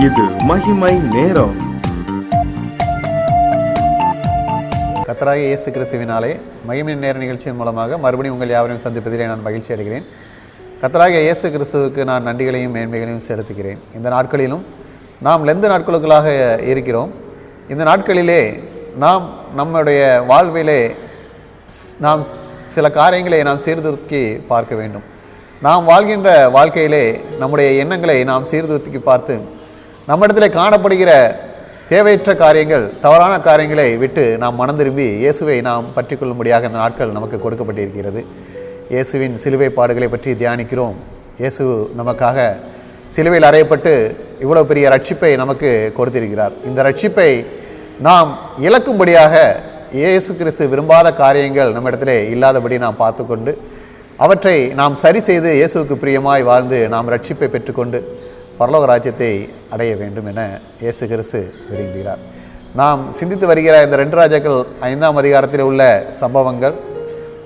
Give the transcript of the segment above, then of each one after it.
இது மகிமை நேரம். கர்த்தராகிய இயேசு கிறிஸ்துவினாலே மகிமை நேர நிகழ்ச்சியின் மூலமாக மறுபடியும் உங்கள் யாவரையும் சந்திப்பதிலே நான் மகிழ்ச்சி அடைகிறேன். கர்த்தராகிய இயேசு கிறிஸ்துவுக்கு நான் நன்றிகளையும் மேன்மைகளையும் செலுத்துகிறேன். இந்த நாட்களிலும் நாம் லெந்து நாட்களுக்குள்ளாக இருக்கிறோம். இந்த நாட்களிலே நாம் நம்முடைய வாழ்விலே நாம் சில காரியங்களை நாம் சீர்தூக்கி பார்க்க வேண்டும். நாம் வாழ்கின்ற வாழ்க்கையிலே நம்முடைய எண்ணங்களை நாம் சீர்தூக்கி பார்த்து நம்மிடத்தில் காணப்படுகிற தேவையற்ற காரியங்கள், தவறான காரியங்களை விட்டு நாம் மனம் திரும்பி இயேசுவை நாம் பற்றி கொள்ளும்படியாக இந்த நாட்கள் நமக்கு கொடுக்கப்பட்டிருக்கிறது. இயேசுவின் சிலுவை பாடுகளை பற்றி தியானிக்கிறோம். இயேசு நமக்காக சிலுவையில் அறையப்பட்டு இவ்வளோ பெரிய ரட்சிப்பை நமக்கு கொடுத்திருக்கிறார். இந்த ரட்சிப்பை நாம் இழக்கும்படியாக இயேசு கிறிஸ்து விரும்பாத காரியங்கள் நம்மிடத்திலே இல்லாதபடி நாம் பார்த்து கொண்டு அவற்றை நாம் சரி செய்து இயேசுவுக்கு பிரியமாய் வாழ்ந்து நாம் ரட்சிப்பை பெற்றுக்கொண்டு பரலோக ராஜ்யத்தை அடைய வேண்டும் என இயேசு கிறிஸ்து விரும்புகிறார். நாம் சிந்தித்து வருகிற இந்த 2 ராஜாக்கள் 5ஆம் அதிகாரத்தில் உள்ள சம்பவங்கள்,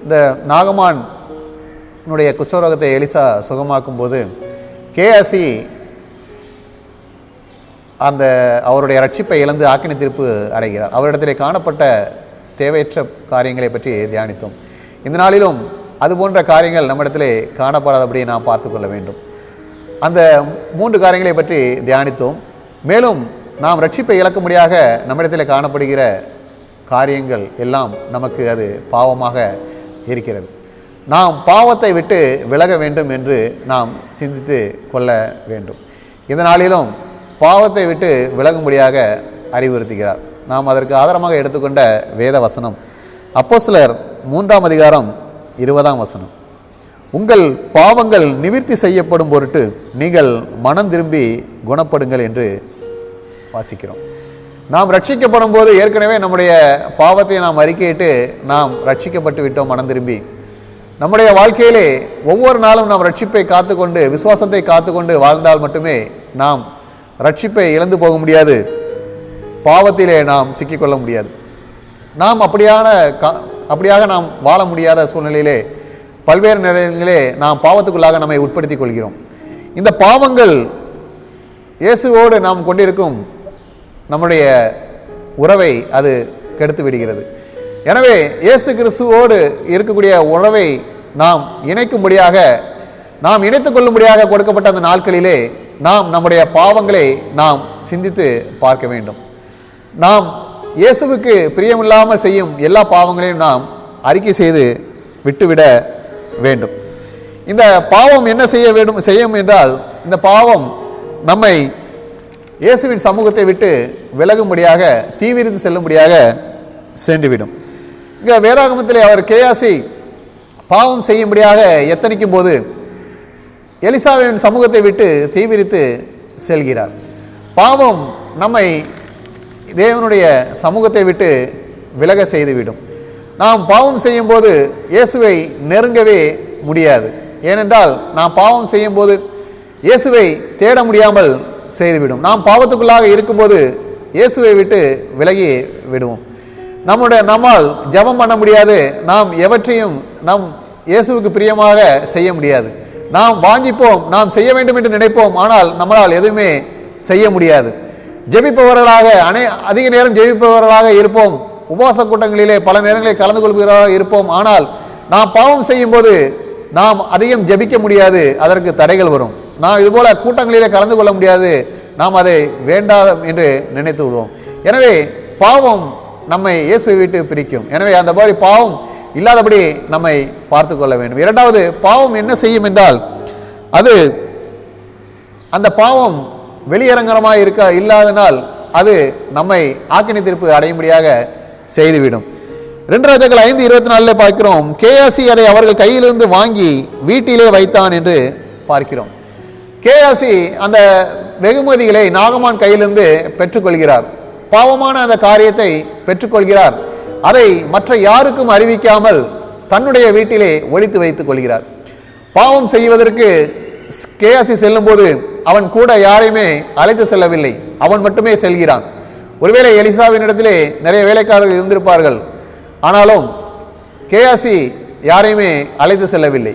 இந்த நாகமானுடைய குஷ்டரோகத்தை எலிசா சுகமாக்கும் போது கேயாசி அந்த அவருடைய ரட்சிப்பை இழந்து ஆக்கினை தீர்ப்பு அடைகிறார். அவரிடத்திலே காணப்பட்ட தேவையற்ற காரியங்களை பற்றி தியானித்தோம். இந்த நாளிலும் அதுபோன்ற காரியங்கள் நம்மிடத்திலே காணப்படாதபடி நாம் பார்த்து கொள்ள வேண்டும். அந்த 3 காரியங்களை பற்றி தியானித்தோம். மேலும் நாம் ரட்சிப்பை இழக்கும்படியாக நம்மிடத்தில் காணப்படுகிற காரியங்கள் எல்லாம் நமக்கு அது பாவமாக இருக்கிறது. நாம் பாவத்தை விட்டு விலக வேண்டும் என்று நாம் சிந்தித்து கொள்ள வேண்டும். இந்த நாளிலும் பாவத்தை விட்டு விலகும்படியாக அறிவுறுத்துகிறார். நாம் அதற்கு ஆதாரமாக எடுத்துக்கொண்ட வேத வசனம் அப்போஸ்தலர் 3ஆம் அதிகாரம் 20ஆம் வசனம். உங்கள் பாவங்கள் நிவிர்த்தி செய்யப்படும் பொருட்டு நீங்கள் மனம் திரும்பி குணப்படுங்கள் என்று வாசிக்கிறோம். நாம் ரட்சிக்கப்படும் போது ஏற்கனவே நம்முடைய பாவத்தை நாம் அறிக்கையிட்டு நாம் ரட்சிக்கப்பட்டு விட்டோம். மனம் திரும்பி நம்முடைய வாழ்க்கையிலே ஒவ்வொரு நாளும் நாம் ரட்சிப்பை காத்துக்கொண்டு விசுவாசத்தை காத்துக்கொண்டு வாழ்ந்தால் மட்டுமே நாம் ரட்சிப்பை இழந்து போக முடியாது, பாவத்திலே நாம் சிக்கிக்கொள்ள முடியாது. நாம் அப்படியாக நாம் வாழ முடியாத சூழ்நிலையிலே பல்வேறு நேரங்களிலே நாம் பாவத்துக்குள்ளாக நம்மை உட்படுத்திக் கொள்கிறோம். இந்த பாவங்கள் இயேசுவோடு நாம் கொண்டிருக்கும் நம்முடைய உறவை அது கெடுத்து விடுகிறது. எனவே இயேசு கிறிஸ்துவோடு இருக்கக்கூடிய உறவை நாம் இணைக்கும்படியாக, நாம் இணைத்துக் கொள்ளும்படியாக கொடுக்கப்பட்ட அந்த நாட்களிலே நாம் நம்முடைய பாவங்களை நாம் சிந்தித்து பார்க்க வேண்டும். நாம் இயேசுவுக்கு பிரியமில்லாமல் செய்யும் எல்லா பாவங்களையும் நாம் அறிக்கை செய்து விட்டுவிட வேண்டும். இந்த பாவம் என்ன செய்யும் என்றால், இந்த பாவம் நம்மை இயேசுவின் சமூகத்தை விட்டு விலகும்படியாக தீவிரித்து செல்லும்படியாக சென்றுவிடும். இங்கே வேதாகமத்திலே அவர் கேயாசி பாவம் செய்யும்படியாக எத்தனிக்கும் போது எலிசாவின் சமூகத்தை விட்டு தீவிரித்து செல்கிறார். பாவம் நம்மை தேவனுடைய சமூகத்தை விட்டு விலக செய்துவிடும். நாம் பாவம் செய்யும் போது இயேசுவை நெருங்கவே முடியாது. ஏனென்றால் நாம் பாவம் செய்யும் போது இயேசுவை தேட முடியாமல் செய்துவிடும். நாம் பாவத்துக்குள்ளாக இருக்கும்போது இயேசுவை விட்டு விலகி விடுவோம். நம்மால் ஜெபம் பண்ண முடியாது, நாம் எவற்றையும் நாம் இயேசுவுக்கு பிரியமாக செய்ய முடியாது. நாம் வாஞ்சிப்போம், நாம் செய்ய வேண்டும் என்று நினைப்போம், ஆனால் நம்மளால் எதுவுமே செய்ய முடியாது. ஜெபிப்பவர்களாக அதிக நேரம் ஜெபிப்பவர்களாக இருப்போம், உபவாச கூட்டங்களிலே பல நேரங்களில் கலந்து கொள்கிறவராக இருப்போம். ஆனால் நாம் பாவம் செய்யும் போது நாம் அதிகம் ஜெபிக்க முடியாது, அதற்கு தடைகள் வரும். நாம் இதுபோல கூட்டங்களிலே கலந்து கொள்ள முடியாது, நாம் அதை வேண்டாம் என்று நினைத்து விடுவோம். எனவே பாவம் நம்மை இயேசுவை விட்டு பிரிக்கும். எனவே அந்த மாதிரி பாவம் இல்லாதபடி நம்மை பார்த்து கொள்ள வேண்டும். இரண்டாவது, பாவம் என்ன செய்யும் என்றால், அது அந்த பாவம் வெளியரங்கமாக இல்லாதனால் அது நம்மை ஆக்கினை தீர்ப்பு அடையும்படியாக செய்துவிடும். 2 ராஜாக்கள் 5:24 பார்க்கிறோம், கேயாசி அதை அவர்கள் கையிலிருந்து வாங்கி வீட்டிலே வைத்தான் என்று பார்க்கிறோம். கேயாசி அந்த வெகுமதிகளை நாகமான் கையிலிருந்து பெற்றுக்கொள்கிறார். பாவமான அந்த காரியத்தை பெற்றுக்கொள்கிறார். அதை மற்ற யாருக்கும் அறிவிக்காமல் தன்னுடைய வீட்டிலே ஒளித்து வைத்துக் கொள்கிறார். பாவம் செய்வதற்கு கேயாசி செல்லும் போது அவன் கூட யாரையுமே அழைத்து செல்லவில்லை, அவன் மட்டுமே செல்கிறான். ஒருவேளை எலிசாவின் இடத்திலே நிறைய வேலைக்காரர்கள் இருந்திருப்பார்கள், ஆனாலும் கேயாசி யாரையுமே அழைத்து செல்லவில்லை.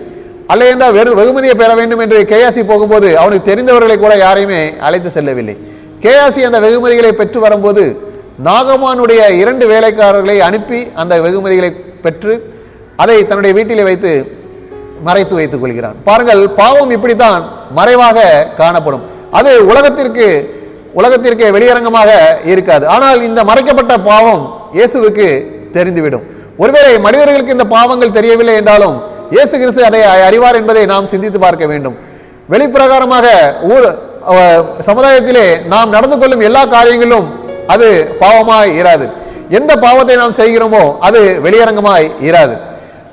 அல்ல என்றால் வெறுமதியை பெற வேண்டும் என்று கேயாசி போகும்போது அவனுக்கு தெரிந்தவர்களை கூட யாரையுமே அழைத்து செல்லவில்லை. கேயாசி அந்த வெகுமதிகளை பெற்று வரும்போது நாகமானுடைய 2 வேலைக்காரர்களை அனுப்பி அந்த வெகுமதிகளை பெற்று அதை தன்னுடைய வீட்டிலே வைத்து மறைத்து வைத்துக் கொள்கிறான். பாருங்கள், பாவம் இப்படித்தான் மறைவாக காணப்படும். அது உலகத்திற்கு வெளியரங்கமாக இருக்காது. ஆனால் இந்த மறைக்கப்பட்ட பாவம் இயேசுவுக்கு தெரிந்துவிடும். ஒருவேளை மனிதர்களுக்கு இந்த பாவங்கள் தெரியவில்லை என்றாலும் இயேசு கிறிஸ்து அதை அறிவார் என்பதை நாம் சிந்தித்து பார்க்க வேண்டும். வெளிப்பிரகாரமாக சமுதாயத்திலே நாம் நடந்து கொள்ளும் எல்லா காரியங்களிலும் அது பாவமாய் இராது. எந்த பாவத்தை நாம் செய்கிறோமோ அது வெளியரங்கமாய் இராது.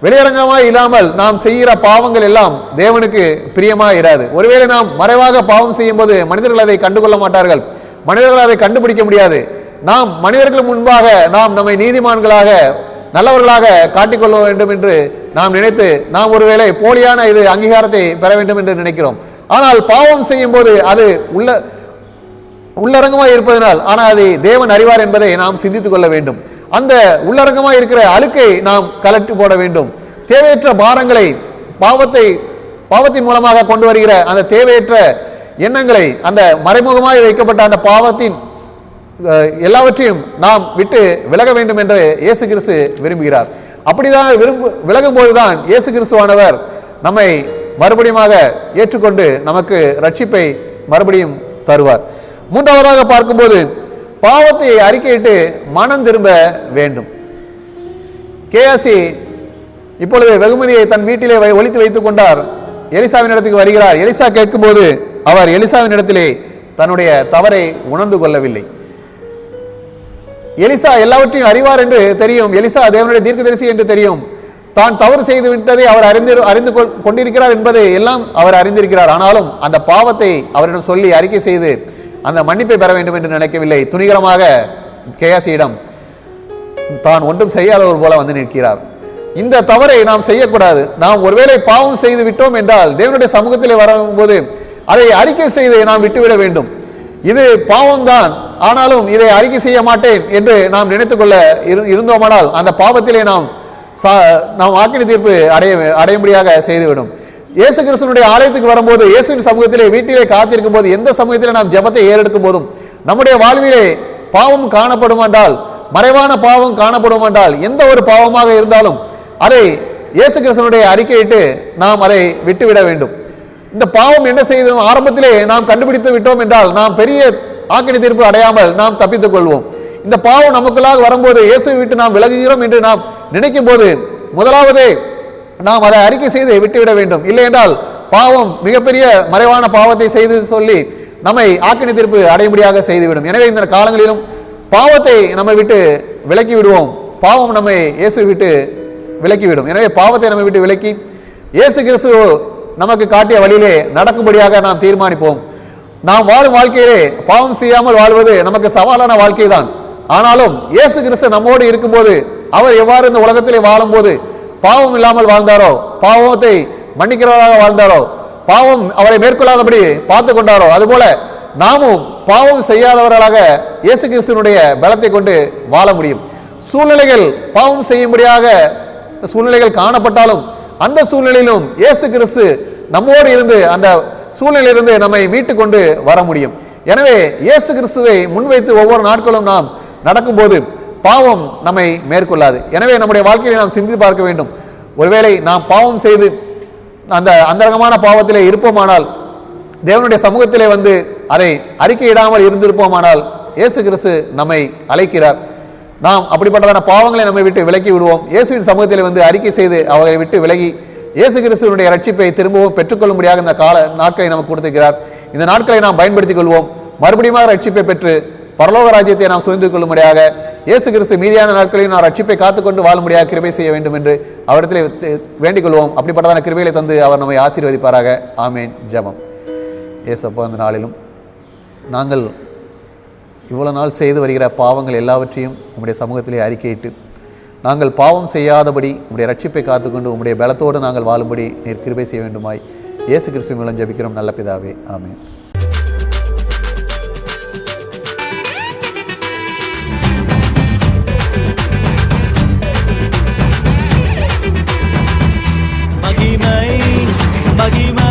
வெளியரங்கமாய் இல்லாமல் நாம் செய்கிற பாவங்கள் எல்லாம் தேவனுக்கு பிரியமாய் இராது. ஒருவேளை நாம் மறைவாக பாவம் செய்யும் போது மனிதர்கள் அதை கண்டுகொள்ள மாட்டார்கள், மனிதர்கள் அதை கண்டுபிடிக்க முடியாது. நாம் மனிதர்கள் முன்பாக நாம் நம்மை நீதிமான்களாக நல்லவர்களாக காட்டிக்கொள்ள வேண்டும் என்று நாம் நினைத்து நாம் ஒருவேளை போலியான இது அங்கீகாரத்தை பெற வேண்டும் என்று நினைக்கிறோம். ஆனால் பாவம் செய்யும் போது அது உள்ளரங்கமாக இருப்பதனால் ஆனால் அதை தேவன் அறிவார் என்பதை நாம் சிந்தித்துக் கொள்ள வேண்டும். அந்த உள்ளரங்கமாக இருக்கிற அழுக்கை நாம் கலட்டி போட வேண்டும். தேவையற்ற பாரங்களை பாவத்தின் மூலமாக கொண்டு வருகிற அந்த தேவையற்ற எண்ணங்களை, அந்த மறைமுகமாக வைக்கப்பட்ட அந்த பாவத்தின் எல்லாவற்றையும் நாம் விட்டு விலக வேண்டும் என்று இயேசு கிறிஸ்து விரும்புகிறார். அப்படிதான் விலகும் போதுதான் இயேசு கிறிஸ்துவானவர் நம்மை மறுபடியும் ஏற்றுக்கொண்டு நமக்கு ரட்சிப்பை மறுபடியும் தருவார். மூன்றாவதாக பார்க்கும்போது பாவத்தை அறிக்கையிட்டு மனம் திரும்ப வேண்டும். கேயாசி இப்பொழுது வெகுமதியை தன் வீட்டிலே ஒளித்து வைத்துக் கொண்டார். எலிசாவின் இடத்துக்கு வருகிறார். எலிசா கேட்கும்போது அவர் எலிசாவின் இடத்திலே தன்னுடைய தவறை உணர்ந்து கொள்ளவில்லை. எலிசா எல்லாவற்றையும் அறிவார் என்று தெரியும். எலிசா தேவனுடைய தீர்க்கதரிசி என்று தெரியும். தான் தவறு செய்து விட்டதை அவர் அறிந்து கொண்டிருக்கிறார் என்பதை எல்லாம் அவர் அறிந்திருக்கிறார். ஆனாலும் அந்த பாவத்தை அவரிடம் சொல்லி அறிக்கை செய்து அந்த மன்னிப்பை பெற வேண்டும் என்று நினைக்கவில்லை. துணிகரமாக கேயாசியிடம் தான் ஒன்றும் செய்யாதவர் போல வந்து நிற்கிறார். இந்த தவறை நாம் செய்யக்கூடாது. நாம் ஒருவேளை பாவம் செய்து விட்டோம் என்றால் தேவனுடைய சமூகத்திலே வரும்போது அதை அறிக்கை செய்து நாம் விட்டுவிட வேண்டும். இது பாவம்தான், ஆனாலும் இதை அறிக்கை செய்ய மாட்டேன் என்று நாம் நினைத்துக்கொள்ள இருந்தோமானால் அந்த பாவத்திலே நாம் ஆக்கினை தீர்ப்பு அடையும்படியாக செய்துவிடும். இயேசு கிறிஸ்துவனுடைய ஆலயத்துக்கு வரும்போது, இயேசுவின் சமூகத்திலே வீட்டிலே காத்திருக்கும் போது, எந்த சமூகத்திலே நாம் ஜெபத்தை ஏறெடுக்கும் போதும் நம்முடைய வாழ்விலே பாவம் காணப்படுமாண்டால், மறைவான பாவம் காணப்படுமாண்டால், எந்த ஒரு பாவமாக இருந்தாலும் அதை இயேசு கிறிஸ்துவனுடைய அறிக்கையிட்டு நாம் அதை விட்டுவிட வேண்டும். இந்த பாவம் என்ன செய்தோம் ஆரம்பத்திலே நாம் கண்டுபிடித்து விட்டோம் என்றால் நாம் பெரிய ஆக்கினை தீர்ப்பு அடையாமல் நாம் தப்பித்துக் கொள்வோம். இந்த பாவம் நமக்குள்ளாக வரும்போது இயேசுவை விட்டு நாம் விலகுகிறோம் என்று நாம் நினைக்கும் போது முதலாவதே நாம் அதை அறிக்கை செய்து விட்டுவிட வேண்டும். இல்லை என்றால் பாவம் மிகப்பெரிய மறைவான பாவத்தை செய்து சொல்லி நம்மை ஆக்கினை தீர்ப்பு அடையும்படியாக செய்துவிடும். எனவே இந்த காலங்களிலும் பாவத்தை நம்மை விட்டு விலக்கி விடுவோம். பாவம் நம்மை இயேசுவை விட்டு விலக்கிவிடும். எனவே பாவத்தை நம்மை விட்டு விலக்கி இயேசு கிறிஸ்து நமக்கு காட்டிய வழியிலே நடக்கும்படியாக நாம் தீர்மானிப்போம். நாம் வாழும் வாழ்க்கையிலே பாவம் செய்யாமல் வாழ்வது நமக்கு சவாலான வாழ்க்கை தான். ஆனாலும் இயேசு கிறிஸ்து நம்மோடு இருக்கும்போது, அவர் எவ்வாறு இந்த உலகத்திலே வாழும் போது பாவம் இல்லாமல் வாழ்ந்தாரோ, பாவத்தை மன்னிக்கிறவராக வாழ்ந்தாரோ, பாவம் அவரை மேற்கொள்ளாதபடி பார்த்து கொண்டாரோ, அதுபோல நாமும் பாவம் செய்யாதவர்களாக இயேசு கிறிஸ்துவனுடைய பலத்தை கொண்டு வாழ முடியும். சூழ்நிலைகள் பாவம் செய்யும்படியாக சூழ்நிலைகள் காணப்பட்டாலும் அந்த சூழ்நிலையிலும் இயேசு கிறிஸ்து நம்மோடு இருந்து அந்த சூழ்நிலையிலிருந்து நம்மை மீட்டு கொண்டு வர முடியும். எனவே இயேசு கிறிஸ்துவை முன்வைத்து ஒவ்வொரு நாட்களும் நாம் நடக்கும்போது பாவம் நம்மை மேற்கொள்ளாது. எனவே நம்முடைய வாழ்க்கையை நாம் சிந்தித்து பார்க்க வேண்டும். ஒருவேளை நாம் பாவம் செய்து அந்த அந்தரங்கமான பாவத்திலே இருப்போமானால், தேவனுடைய சமூகத்திலே வந்து அதை அறிக்கையிடாமல் இருந்திருப்போமானால் இயேசு கிறிஸ்து நம்மை அழைக்கிறார். நாம் அப்படிப்பட்டதான பாவங்களை நம்மை விட்டு விலக்கி விடுவோம். இயேசுவின் சமூகத்தில் வந்து அறிக்கை செய்து அவர்களை விட்டு விலகி இயேசு கிறிஸ்துவனுடைய ரட்சிப்பை திரும்பவும் பெற்றுக்கொள்ளும்படியாக இந்த நாட்களை நமக்கு கொடுத்திருக்கிறார். இந்த நாட்களை நாம் பயன்படுத்திக் கொள்வோம். மறுபடியும் ரட்சிப்பை பெற்று பரலோக ராஜ்யத்தை நாம் சுதந்திரித்துக் கொள்ளும்படியாக இயேசு கிறிஸ்து மீதியான நாட்களில் நாம் ரட்சிப்பை காத்துக்கொண்டு வாழும்படியாக கிருபை செய்ய வேண்டும் என்று அவரிடத்தில் வேண்டிக் கொள்வோம். அப்படிப்பட்டதான கிருபைகளை தந்து அவர் நம்மை ஆசீர்வதிப்பாராக. ஆமேன். ஜெபம். இயேசப்பா, அந்த நாளிலும் நாங்கள் இவ்வளவு நாள் செய்து வருகிற பாவங்கள் எல்லாவற்றையும் உம்முடைய சமூகத்திலே அறிக்கையிட்டு நாங்கள் பாவம் செய்யாதபடி உம்முடைய ரட்சிப்பை காத்துக்கொண்டு உம்முடைய பலத்தோடு நாங்கள் வாழும்படி நீர் கிருபை செய்ய வேண்டுமாய் இயேசு கிறிஸ்துவின் மூலம் ஜெபிக்கிறோம் நல்ல பிதாவே. ஆமென். மகிமை மகிமை